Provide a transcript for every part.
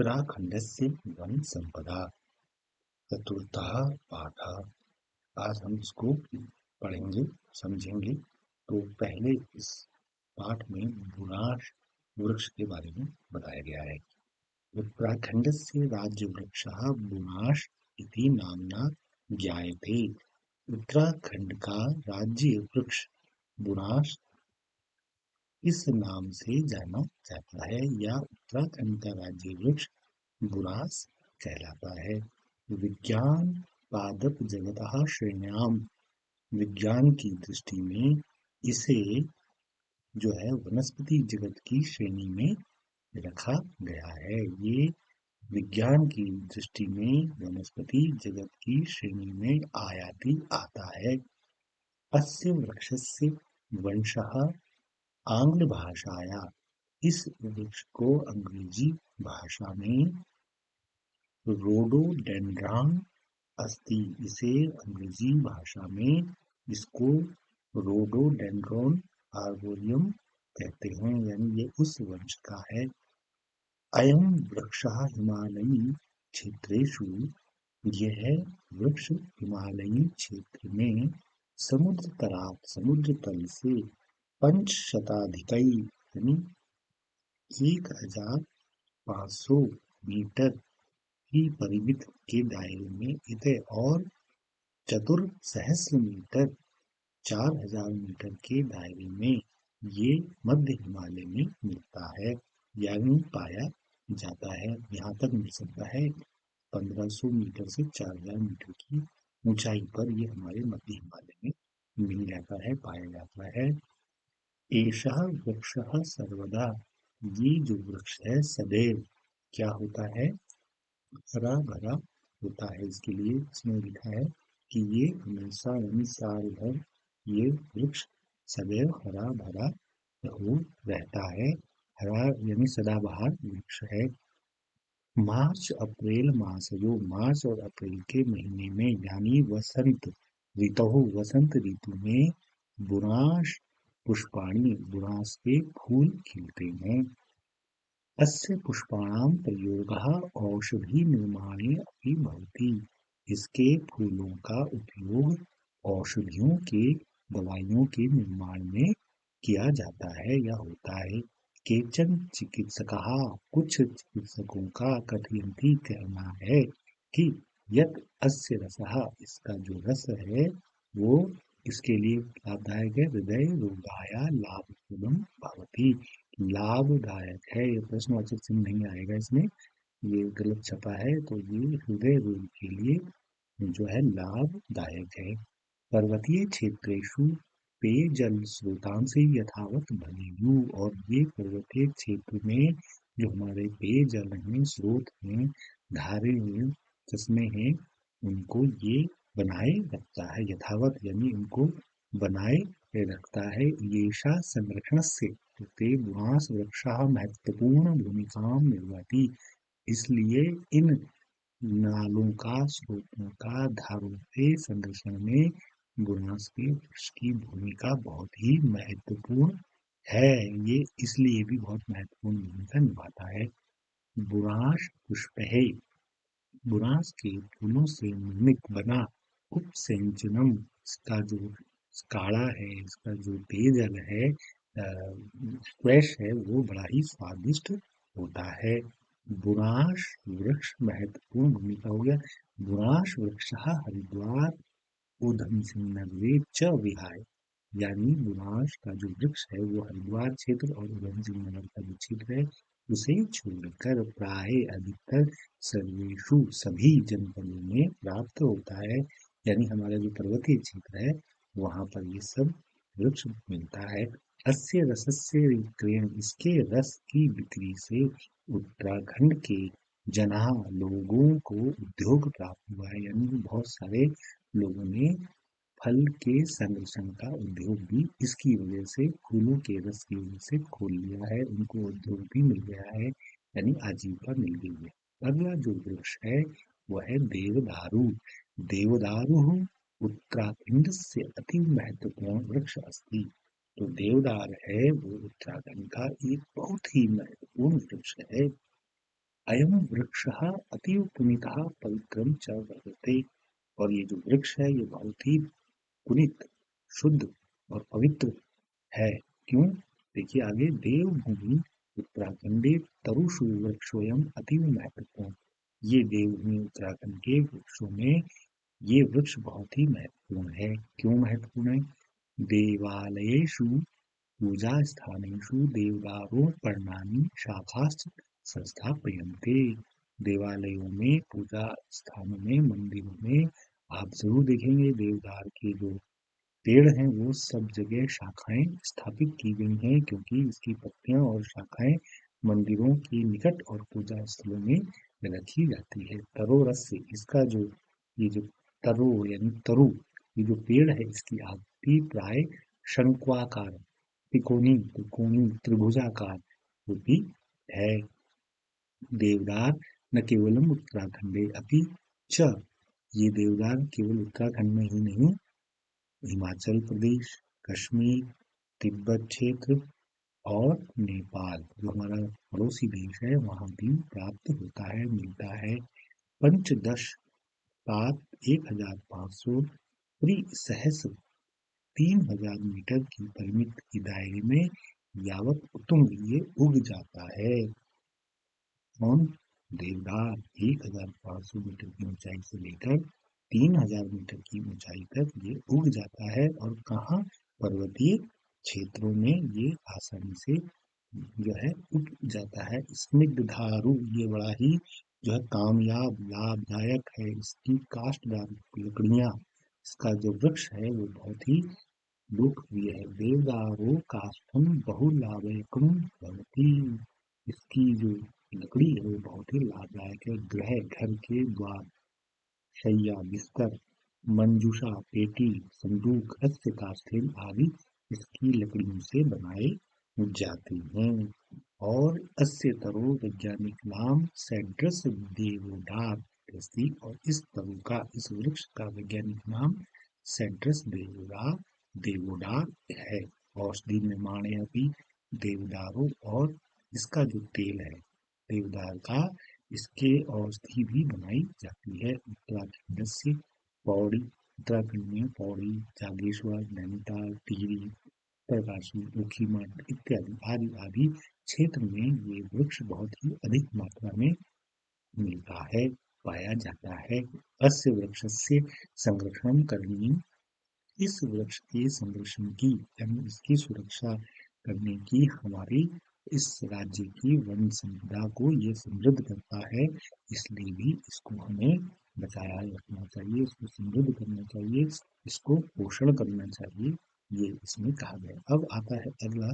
उत्तराखण्डस्य one संपदा चतुर्थः पाठः। आज हम इसको पढ़ेंगे, समझेंगे। तो पहले इस पाठ में बुनाश वृक्ष के बारे में बताया गया है। उत्तराखण्डस्य राज्यवृक्षः बुनाश इति नाम्ना ज्ञायते। उत्तराखंड का राज्य वृक्ष बुनाश इस नाम से जाना जाता है या उत्तराखंड का राज्य वृक्ष बुरांश कहलाता है। विज्ञान पादप जगतः श्रेण्याम, विज्ञान की दृष्टि में इसे जो है वनस्पति जगत की श्रेणी में रखा गया है। ये विज्ञान की दृष्टि में वनस्पति जगत की श्रेणी में आयाति आता है। अस्य वृक्षस्य वंशः आंग्ल भाषाया, इस वृक्ष को अंग्रेजी भाषा में रोडोडेंड्रॉन अस्ति। इसे अंग्रेजी भाषा में इसको रोडोडेंड्रॉन आर्बोरियम कहते हैं, यानी ये उस वंश का है। अयं वृक्षः हिमालयी क्षेत्रेषु, यह वृक्ष हिमालयी क्षेत्र में समुद्र तल से 500 यानी 1500 मीटर की परिमित के दायरे में इतने और चतुर्सहस्र मीटर 4000 मीटर के दायरे में ये मध्य हिमालय में मिलता है, यानी पाया जाता है। यहाँ तक मिल सकता है 1500 मीटर से 4000 मीटर की ऊंचाई पर ये हमारे मध्य हिमालय में मिल जाता है, पाया जाता है। एषः वृक्षः सर्वदा, ये जो वृक्ष है सदैव क्या होता है, हरा भरा होता है। इसके लिए इसमें लिखा है कि ये हमेशा यानी साल भर ये वृक्ष सदैव हरा भरा हो रहता है। हरा यानी सदाबहार वृक्ष है। मार्च अप्रैल मासयो, मार्च और अप्रैल के महीने में यानी वसंत ऋतु में बुरांश पुष्पाणि, बुरांश के फूल खिलते हैं। अस्य पुष्पाणां प्रयोगः औषधि निर्माणे अपि भवति, इसके फूलों का उपयोग औषधियों के दवाइयों के निर्माण में किया जाता है या होता है। केचन चिकित्सकाः, कुछ चिकित्सकों का कथयन्ति कहना है कि यत् अस्य रसः, इसका जो रस है वो इसके लिए लाभदायक है। हृदय रोगाय लाभप्रदं भवति, लाभदायक है। ये प्रश्नवाचक चिन्ह नहीं आएगा इसमें, ये गलत छपा है, तो ये हृदय रोग के लिए जो है लाभदायक है। पर्वतीय क्षेत्रेषु पेयजल स्रोतांसि यथावत भवेयु, और ये पर्वतीय क्षेत्र में जो हमारे पेयजल हैं, स्रोत हैं, धारे हैं, चश्मे हैं, उनको ये बनाए रखता है। यथावत यानी उनको बनाए रखता है। येषा संरक्षणस्य ते बुनास वृक्षः महत्वपूर्ण भूमिकां निर्वहति, इसलिए इन नालों का, स्रोतों का, धारों के संरक्षण में बुनास के वृक्ष की भूमिका बहुत ही महत्वपूर्ण है। ये इसलिए भी बहुत महत्वपूर्ण भूमिका निभाता है। बुरांश पुष्पैः, बुरांश के फूलों से निर्मित बना उपसेचनम, इसका जो काढ़ा है, इसका जो पेयजल है, फ्रेश है, वो बड़ा ही स्वादिष्ट होता है। बुरांश वृक्ष महत्वपूर्ण भूमिका हो गया। बुरांश वृक्षः हरिद्वार ऊधम सिंह नगरे च विहाय, यानी बुरांश का जो वृक्ष है वो हरिद्वार क्षेत्र और ऊधम सिंह नगर का जो क्षेत्र है उसे छोड़कर प्राय अधिकतर सर्वेषु, सभी जनपदों में प्राप्त होता है। यानी हमारा जो पर्वतीय क्षेत्र है वहां पर ये सब वृक्ष मिलता है। अस्य रसस्य विक्रयण, इसके रस की बिक्री से उत्तराखंड के जना, लोगों को उद्योग प्राप्त हुआ है, यानी बहुत सारे लोगों ने फल के संरक्षण का उद्योग भी इसकी वजह से, फूलों के रस की वजह से खोल लिया है, उनको उद्योग भी मिल गया है, यानी आजीविका मिल गई है। अगला जो वृक्ष है वह है देवदारू। देवदारू उत्तराखंड से अति महत्वपूर्ण वृक्ष अस्ति, तो देवदार है वो उत्तराखंड का एक बहुत ही महत्वपूर्ण वृक्ष है। अयम वृक्षः अतीव पुनीतः पवित्रम च वर्तते। और ये जो वृक्ष है ये बहुत ही पुनीत, शुद्ध और पवित्र है। क्यों? देखिए आगे, देवभूमि उत्तराखंडे तरुषु वृक्षोयम अतीव महत्वपूर्ण। ये देवभूमि उत्तराखंड के वृक्षों में ये वृक्ष बहुत ही महत्वपूर्ण है। क्यों महत्वपूर्ण है? देवालयेषु पूजास्थानेषु देवदारो पर्णानि शाखाश्च संस्थाप्यन्ते। देवालयों में, पूजा स्थानों में, मंदिरों में आप जरूर देखेंगे देवदार के जो पेड़ हैं वो सब जगह शाखाएं स्थापित की गई हैं, क्योंकि इसकी पत्तियां और शाखाएं मंदिरों के निकट और पूजा स्थलों में रखी जाती है। तरोरस्य, इसका जो ये जो तरो यानी तरु, ये जो पेड़ है इसकी आकृति प्राय शंक्वाकार, त्रिकोणी त्रिकोणी त्रिभुजाकार होती है। देवदार न केवलम उत्तराखंडे अपि च, ये देवदार केवल उत्तराखंड में ही नहीं, हिमाचल प्रदेश, कश्मीर, तिब्बत क्षेत्र और नेपाल, जो हमारा पड़ोसी देश है, वहाँ भी प्राप्त होता है, मिलता है। पंचदश सात 1500 त्रिसहस्र 3000 मीटर की परिमित के दायरे में यावत उत्तुंग ये उग जाता है। कौन? देवदार 1500 मीटर की ऊंचाई से लेकर 3000 मीटर की ऊंचाई तक ये उग जाता है। और कहाँ? पर्वतीय क्षेत्रों में ये आसानी से जो है उग जाता है। स्निग्धारू, ये बड़ा ही जो है कामयाब, लाभदायक है। इसकी काष्ठदार लकड़ियां, इसका जो वृक्ष है वो बहुत ही लोकप्रिय है। देवदारो काष्ठम बहुलाभकम भवति। इसकी जो लकड़ी है वो बहुत ही लाभदायक है। गृह, घर के द्वार, शैया, बिस्तर, मंजूषा, पेटी, संदूक, अस्य काष्ठेन आदि इसकी लकड़ियों से बनाए जाते हैं। और अस्य तरो वैज्ञानिक नाम सेड्रस देवोडार अस्ति। और इस तरु का, इस वृक्ष का वैज्ञानिक नाम सेड्रस देवोडार है। औषधि निर्माण भी देवदारों, और इसका जो तेल है देवदार का, इसके औषधि भी बनाई जाती है। उत्तराखंड से पौड़ी, उत्तराखंड में पौड़ी, जागेश्वर, नैनीताल, टिहरी, उत्तरकाशी, ऊखीमठ इत्यादि आदि आदि क्षेत्र में ये वृक्ष बहुत ही अधिक मात्रा में मिलता है, पाया जाता है। अस्य वृक्षस्य संरक्षण करणीय, इस वृक्ष के संरक्षण की यानी इसकी सुरक्षा करने की हमारी इस राज्य की वन संपदा को ये समृद्ध करता है, इसलिए भी इसको हमें बचाया रखना चाहिए, इसको समृद्ध करना चाहिए, इसको पोषण करना चाहिए, ये इसमें कहा गया। अब आता है अगला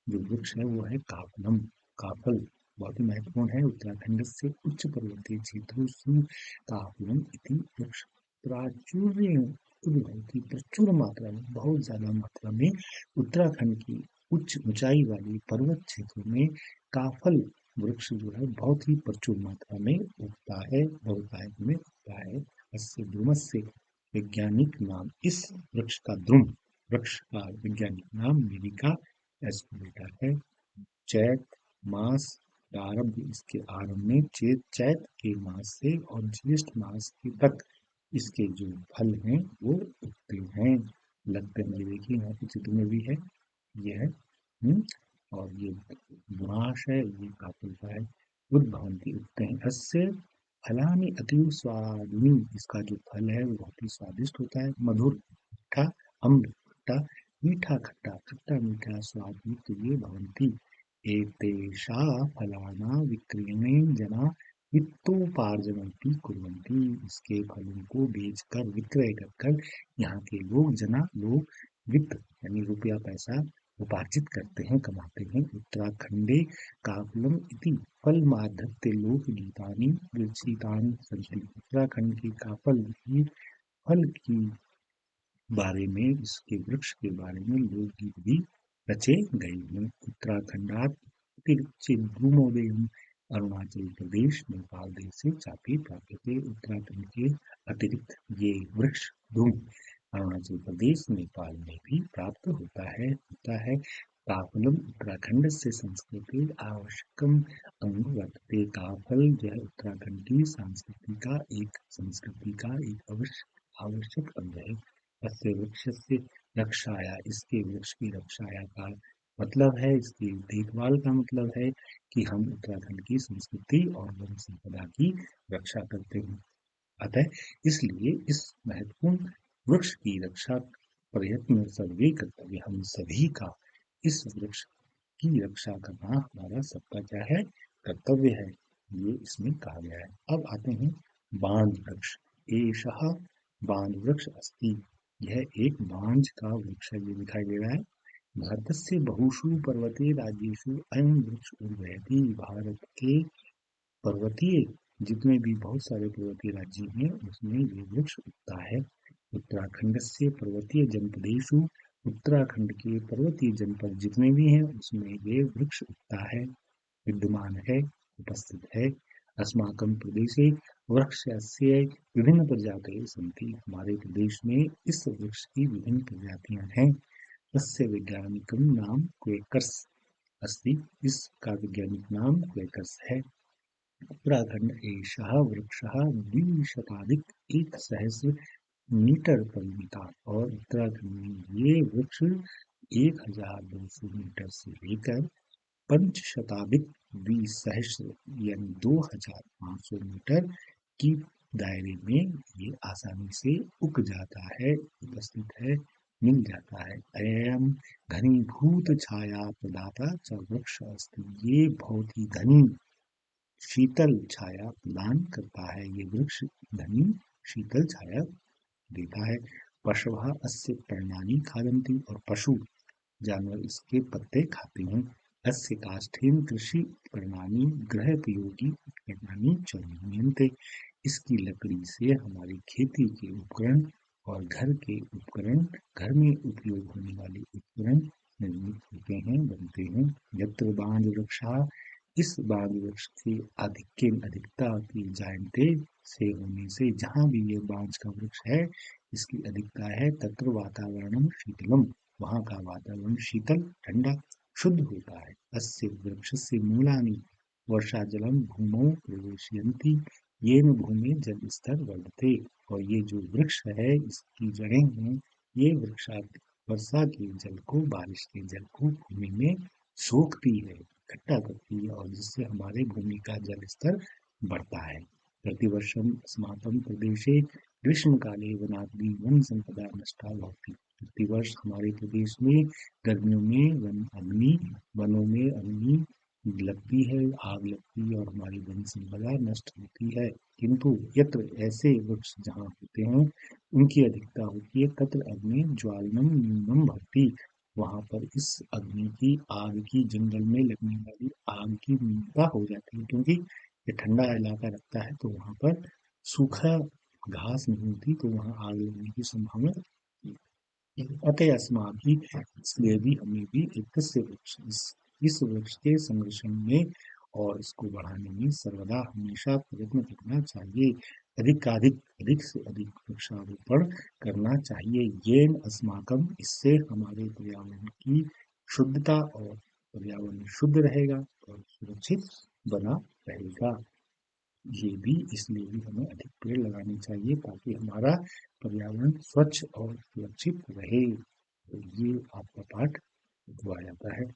जो वृक्ष है वो है काफलम। काफल बहुत ही महत्वपूर्ण है। उत्तराखंड से उच्च पर्वतीय क्षेत्रों काफलम इति वृक्ष प्राचुर्य उद्भवती, प्रचुर मात्रा में, बहुत ज्यादा मात्रा में उत्तराखंड की उच्च ऊंचाई वाली पर्वत क्षेत्रों में काफल वृक्ष जो है बहुत ही प्रचुर मात्रा में उगता है, बहुतायत में उगता है। अस्य द्रुमस्य वैज्ञानिक नाम, इस वृक्ष का द्रुम वृक्ष का वैज्ञानिक नाम मिरिका एस्कुलेटा है। चैत मास प्रारंभ, इसके आरंभ में चैत के मास से और ज्येष्ठ मास के तक इसके जो फल हैं वो उगते हैं, लगते हैं। देखिए यहाँ पे चित्र में भी है, ये है। और ये बुराश है, ये काफल का है। उद्भवंती, उगते हैं। अस्य फलानि अतीव स्वादिनी, इसका जो फल है वो बहुत ही स्वादिष्ट होता है। मधुर, खट्टा, अम्ल, खट्टा, मीठा, खट्टा, खट्टा मीठा स्वाद युक्त ये भवंती। एतेषा फलाना विक्रयणेन जना वित्तोपार्जनमपि कुर्वन्ति, इसके फलों को बेचकर, विक्रय कर यहाँ के लोग वित्त यानी रुपया पैसा उपार्जित करते हैं, कमाते हैं। उत्तराखंडे काफलम इति फलमाधत्ते लोकगीतानि विरचितानि सन्ति। उत्तराखंड के काफल की फल की बारे में, इसके वृक्ष के बारे में लोकगीत भी रचे गए हैं। उत्तराखंडात द्रुमोदयम, अरुणाचल प्रदेश, नेपाल देश से चापी प्राप्त थे। उत्तराखंड के अतिरिक्त ये वृक्ष द्रुम अरुणाचल प्रदेश, नेपाल में भी प्राप्त होता है। काफलम उत्तराखण्डस्य संस्कृतेः आवश्यकम् अंग वर्तते। काफल जो है उत्तराखंड की संस्कृति का एक आवश्यक अंग है। अस्य वृक्षस्य रक्षाया, इसके वृक्ष की रक्षाया का मतलब है, इसकी देखभाल का मतलब है कि हम उत्तराखंड की संस्कृति और वन संपदा की रक्षा करते हैं। अतः इसलिए इस महत्वपूर्ण वृक्ष की रक्षा प्रयत्न सर्वे कर्तव्य, हम सभी का इस वृक्ष की रक्षा करना हमारा सबका क्या है, कर्तव्य है। ये इसमें कहा गया है। अब आते हैं बांज वृक्ष। एषः बांज वृक्ष अस्ति, यह एक बांज का वृक्ष है, ये दिखाई दे रहा है। भारतस्य बहुषु पर्वतीय राज्येषु अयं वृक्ष उद्भवति। भारत के पर्वतीय जितने भी बहुत सारे पर्वतीय राज्य हैं उसमें ये वृक्ष उगता है। उत्तराखंडस्य पर्वतीय जनपदेषु, उत्तराखंड के पर्वतीय जनपद जितने भी हैं उसमें ये वृक्ष उगता है, विद्यमान है, उपस्थित है। अस्माकं प्रदेशे वृक्षस्य विभिन्न प्रजातयः सन्ति। हमारे प्रदेश में इस वृक्ष की विभिन्न प्रजातियां हैं। तस्य वैज्ञानिकं नाम क्वेकर्स अस्ति, इसका वैज्ञानिक नाम क्वेकर्स है। उत्तराखंड एषः वृक्षः द्विशताधिक एकसहस्र मीटर परिमिता, और उत्तराखंड में ये वृक्ष 1200 मीटर से लेकर पंचशताधिक द्विसहस्र यानी 2500 मीटर की दायरे में ये आसानी से उग जाता है, उपस्थित है, मिल जाता है। अयम घनीभूत छाया प्रदाता च वृक्ष अस्ति, ये बहुत ही घनी शीतल छाया प्रदान करता है। ये वृक्ष घनी शीतल छाया देता है। पशवः अस्य पर्णानि खादन्ति, और पशु जानवर इसके पत्ते खाते हैं। अस्य काष्ठेन कृषि उपकरणानि गृहोपयोगी उपकरणानि च निर्मीयन्ते, इसकी लकड़ी से हमारी खेती के उपकरण और घर के उपकरण, घर में उपयोग होने वाले उपकरण निर्मित होते हैं, बनते हैं। यत्र बांज वृक्षः, इस बांज वृक्ष की अधिकता की जायन्ते से होने से, जहाँ भी ये बांज का वृक्ष है इसकी अधिकता है, तत्र वातावरणम शीतलम, वहाँ का वातावरण शीतल ठंडा शुद्ध होता है। अस्य वृक्षस्य मूलानि वर्षाजलं भूमौ प्रवेशयन्ति, येन भूमि जल स्तर वर्धते, और ये जो वृक्ष है इसकी जड़ें हैं, ये वृक्षा वर्षा के जल को, बारिश के जल को भूमि में सोखती है, इकट्ठा करती है, और जिससे हमारे भूमि का जल स्तर बढ़ता है। प्रतिवर्षम अस्माकं प्रदेशे ग्रीष्मकाले वनाग्नि वन संपदा नष्टा भवति, प्रतिवर्ष हमारे प्रदेश में गर्मियों में वनों में अग्नि लगती है, आग लगती है, और हमारी वन संपदा नष्ट होती है। किंतु यत्र, ऐसे वृक्ष जहाँ होते हैं उनकी अधिकता होती है, तत्र अग्नि ज्वालनम न्यूनम भवति, वहाँ पर इस अग्नि की, आग की, जंगल में लगने वाली आग की न्यूनता हो जाती है, क्योंकि ये ठंडा इलाका रखता है तो वहाँ पर सूखा घास नहीं होती, तो वहाँ आग लगने की संभावना रहती है। अतः अस्माभिः, इसलिए भी हमें भी इस वृक्ष के संरक्षण में और इसको बढ़ाने में सर्वदा हमेशा प्रयत्न करना चाहिए। अधिक से अधिक वृक्षारोपण करना चाहिए। येन अस्माकं, इससे हमारे पर्यावरण की शुद्धता, और पर्यावरण शुद्ध रहेगा और सुरक्षित बना रहेगा। ये भी इसलिए भी हमें अधिक पेड़ लगाने चाहिए ताकि हमारा पर्यावरण स्वच्छ और सुरक्षित रहे। तो ये आपका पाठ हुआ जाता है।